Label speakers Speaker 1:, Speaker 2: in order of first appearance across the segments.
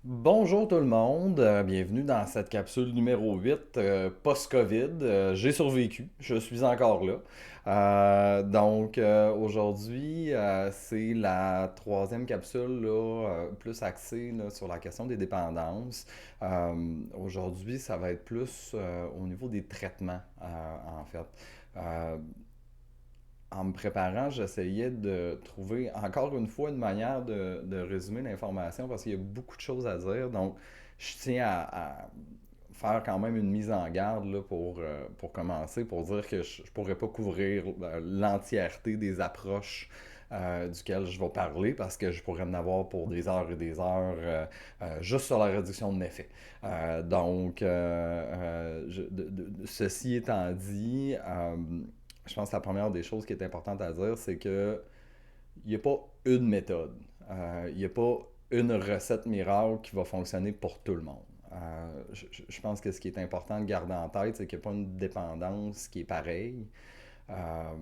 Speaker 1: Bonjour tout le monde, bienvenue dans cette capsule numéro 8 post-Covid. J'ai survécu, je suis encore là. Aujourd'hui, c'est la troisième capsule là, plus axée là, sur la question des dépendances. Aujourd'hui, ça va être plus au niveau des traitements en fait. Euh, En me préparant, j'essayais de trouver encore une fois une manière de résumer l'information parce qu'il y a beaucoup de choses à dire. Donc, je tiens à faire quand même une mise en garde là, pour commencer, pour dire que je ne pourrais pas couvrir l'entièreté des approches duquel je vais parler parce que je pourrais en avoir pour des heures et des heures juste sur la réduction de méfaits. Ceci étant dit, je pense que la première des choses qui est importante à dire, c'est que il n'y a pas une méthode. Il n'y a pas une recette miracle qui va fonctionner pour tout le monde. Je pense que ce qui est important de garder en tête, c'est qu'il n'y a pas une dépendance qui est pareille. Euh,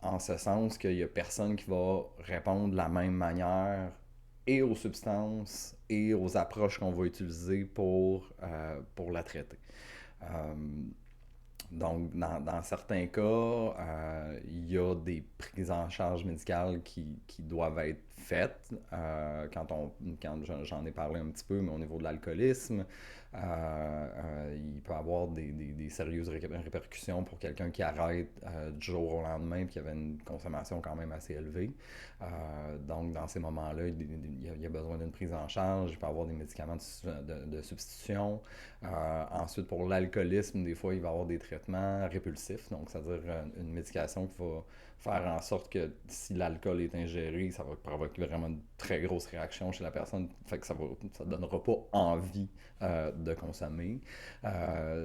Speaker 1: En ce sens qu'il n'y a personne qui va répondre de la même manière et aux substances et aux approches qu'on va utiliser pour la traiter. Euh, dans certains cas, il y a des prises en charge médicales qui doivent être faites. Quand j'en ai parlé un petit peu, mais au niveau de l'alcoolisme, il peut y avoir des sérieuses répercussions pour quelqu'un qui arrête du jour au lendemain et qui avait une consommation quand même assez élevée. Donc, dans ces moments-là, il y a besoin d'une prise en charge. Il peut y avoir des médicaments de substitution. Ensuite, pour l'alcoolisme, des fois, il va y avoir des traitements répulsifs, donc c'est-à-dire une médication qui va faire en sorte que si l'alcool est ingéré, ça va provoquer vraiment une très grosse réaction chez la personne, fait que ça ne donnera pas envie de consommer.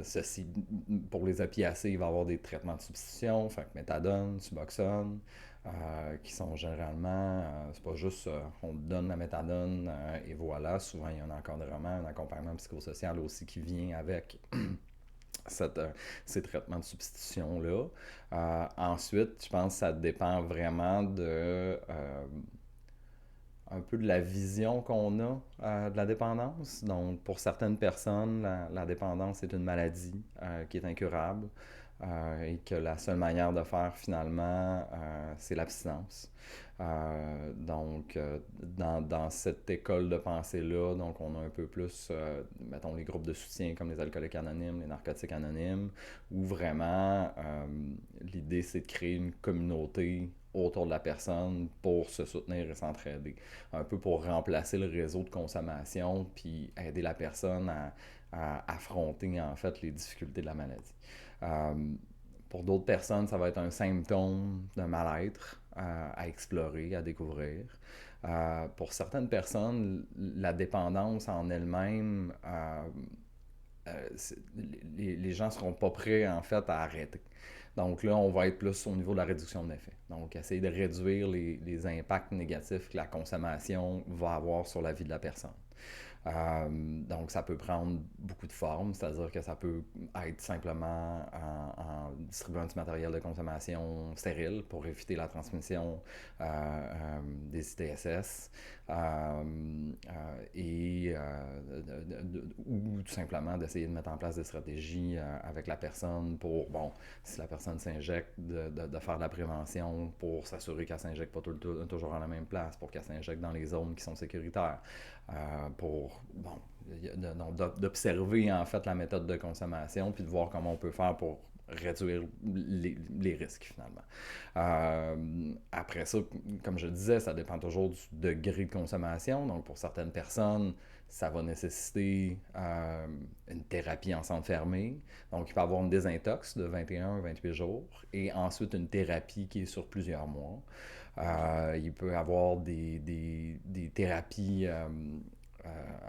Speaker 1: Ceci, pour les opiacés, il va y avoir des traitements de substitution, fait que méthadone, suboxone, qui sont généralement, c'est pas juste on donne la méthadone et voilà, souvent il y a un encadrement, un accompagnement psychosocial aussi qui vient avec cette, ces traitements de substitution-là. Ensuite, je pense que ça dépend vraiment un peu de la vision qu'on a de la dépendance. Donc, pour certaines personnes, la dépendance est une maladie qui est incurable et que la seule manière de faire finalement, c'est l'abstinence. Dans cette école de pensée-là, donc on a un peu plus, mettons, les groupes de soutien comme les alcooliques anonymes, les narcotiques anonymes, où vraiment l'idée c'est de créer une communauté autour de la personne pour se soutenir et s'entraider. Un peu pour remplacer le réseau de consommation puis aider la personne à affronter en fait les difficultés de la maladie. Euh, pour d'autres personnes, ça va être un symptôme de mal-être à explorer, à découvrir. Pour certaines personnes, la dépendance en elle-même, les gens ne seront pas prêts en fait à arrêter. Donc là, on va être plus au niveau de la réduction de l'effet. Donc, essayer de réduire les impacts négatifs que la consommation va avoir sur la vie de la personne. Donc, ça peut prendre beaucoup de formes, c'est-à-dire que ça peut être simplement en distribuant du matériel de consommation stérile pour éviter la transmission des ITSS, ou tout simplement d'essayer de mettre en place des stratégies avec la personne pour, bon, si la personne s'injecte, de faire de la prévention pour s'assurer qu'elle ne s'injecte pas toujours à la même place, pour qu'elle s'injecte dans les zones qui sont sécuritaires. Pour bon, d'observer en fait la méthode de consommation puis de voir comment on peut faire pour réduire les risques finalement. Après ça, comme je disais, ça dépend toujours du degré de consommation. Donc pour certaines personnes, ça va nécessiter une thérapie en centre fermé. Donc il peut y avoir une désintox de 21 à 28 jours et ensuite une thérapie qui est sur plusieurs mois. Il peut y avoir des thérapies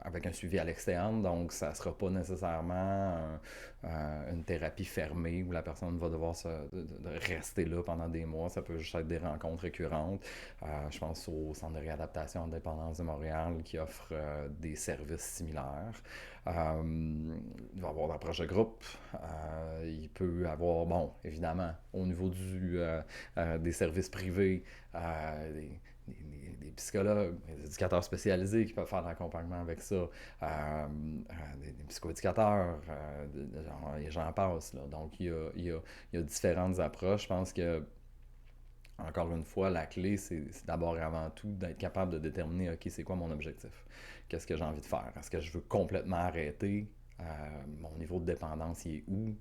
Speaker 1: avec un suivi à l'externe, donc ça ne sera pas nécessairement une thérapie fermée où la personne va devoir de rester là pendant des mois. Ça peut juste être des rencontres récurrentes. Je pense au Centre de réadaptation en dépendance de Montréal qui offre des services similaires. Il va y avoir d'approche de groupe. Il peut y avoir, bon, évidemment, au niveau des services privés, des des psychologues, des éducateurs spécialisés qui peuvent faire de l'accompagnement avec ça, des psychoéducateurs, les gens en passent. Là. Donc, il y a différentes approches. Je pense que, encore une fois, la clé, c'est d'abord et avant tout d'être capable de déterminer, OK, c'est quoi mon objectif? Qu'est-ce que j'ai envie de faire? Est-ce que je veux complètement arrêter? Mon niveau de dépendance, il est où?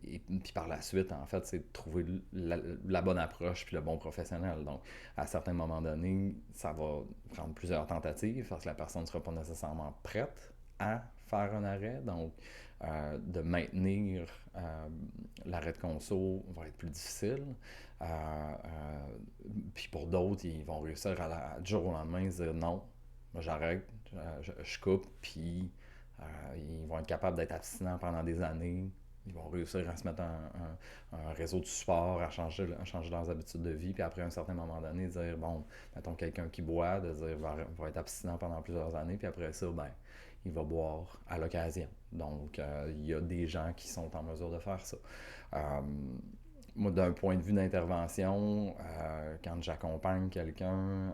Speaker 1: Et puis par la suite, en fait, c'est de trouver la bonne approche puis le bon professionnel. Donc, à certains moments donnés, ça va prendre plusieurs tentatives parce que la personne ne sera pas nécessairement prête à faire un arrêt. Donc, de maintenir l'arrêt de conso va être plus difficile. Puis pour d'autres, ils vont réussir du jour au lendemain se dire non, moi j'arrête, je coupe, puis ils vont être capables d'être abstinents pendant des années. Ils vont réussir à se mettre un réseau de support, à changer leurs habitudes de vie, puis après un certain moment donné, dire, bon, mettons quelqu'un qui boit, de dire, va être abstinent pendant plusieurs années, puis après ça, ben, il va boire à l'occasion. Donc, il y a des gens qui sont en mesure de faire ça. Euh, Moi, d'un point de vue d'intervention, quand j'accompagne quelqu'un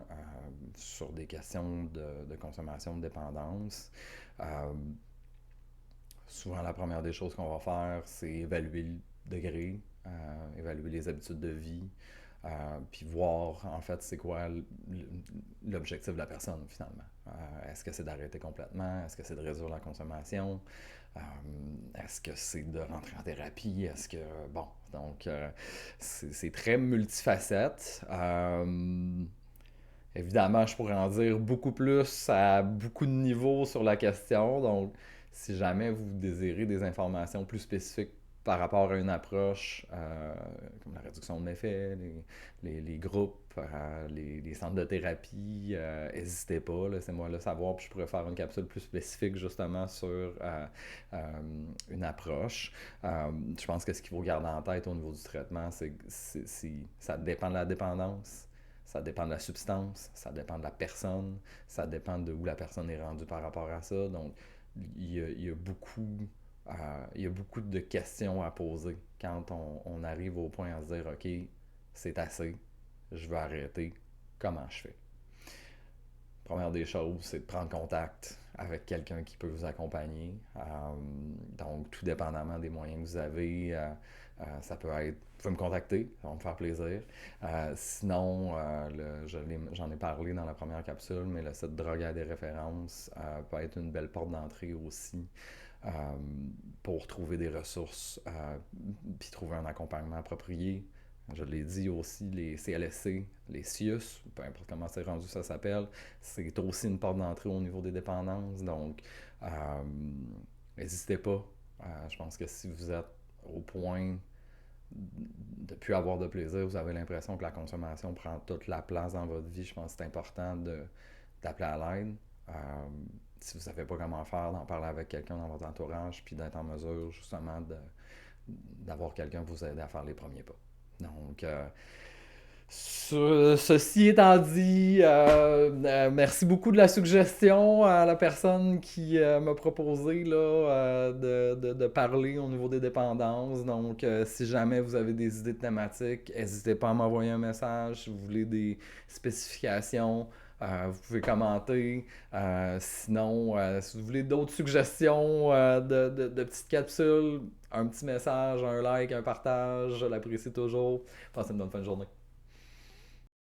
Speaker 1: sur des questions de consommation de dépendance, euh, souvent la première des choses qu'on va faire, c'est évaluer le degré, évaluer les habitudes de vie, puis voir en fait c'est quoi l'objectif de la personne finalement. Est-ce que c'est d'arrêter complètement? Est-ce que c'est de réduire la consommation? Est-ce que c'est de rentrer en thérapie? Est-ce que... Bon, donc c'est très multifacette. Évidemment, je pourrais en dire beaucoup plus à beaucoup de niveaux sur la question. Donc, si jamais vous désirez des informations plus spécifiques par rapport à une approche, comme la réduction de méfaits, les groupes, les centres de thérapie, n'hésitez pas, laissez-moi le savoir, puis je pourrais faire une capsule plus spécifique justement sur une approche. Je pense que ce qu'il faut garder en tête au niveau du traitement, c'est que ça dépend de la dépendance. Ça dépend de la substance, ça dépend de la personne, ça dépend de où la personne est rendue par rapport à ça. Donc, il y a beaucoup de questions à poser quand on arrive au point à se dire, OK, c'est assez, je veux arrêter, comment je fais? Première des choses, c'est de prendre contact avec quelqu'un qui peut vous accompagner. Donc, tout dépendamment des moyens que vous avez, ça peut être, vous pouvez me contacter, ça va me faire plaisir. Sinon, j'en ai parlé dans la première capsule, mais le site Drogue à des références peut être une belle porte d'entrée aussi euh, pour trouver des ressources, puis trouver un accompagnement approprié. Je l'ai dit aussi, les CLSC, les CIUS, peu importe comment c'est rendu, ça s'appelle, c'est aussi une porte d'entrée au niveau des dépendances. Donc, n'hésitez pas. Je pense que si vous êtes au point de ne plus avoir de plaisir, vous avez l'impression que la consommation prend toute la place dans votre vie, je pense que c'est important d'appeler à l'aide. Euh, Si vous ne savez pas comment faire, d'en parler avec quelqu'un dans votre entourage, puis d'être en mesure justement d'avoir quelqu'un vous aider à faire les premiers pas. Donc, ceci étant dit, merci beaucoup de la suggestion à la personne qui m'a proposé là, de parler au niveau des dépendances. Donc, si jamais vous avez des idées de thématiques, n'hésitez pas à m'envoyer un message. Si vous voulez des spécifications, vous pouvez commenter. Sinon, si vous voulez d'autres suggestions de petites capsules, un petit message, un like, un partage, je l'apprécie toujours. Passez une bonne fin de journée.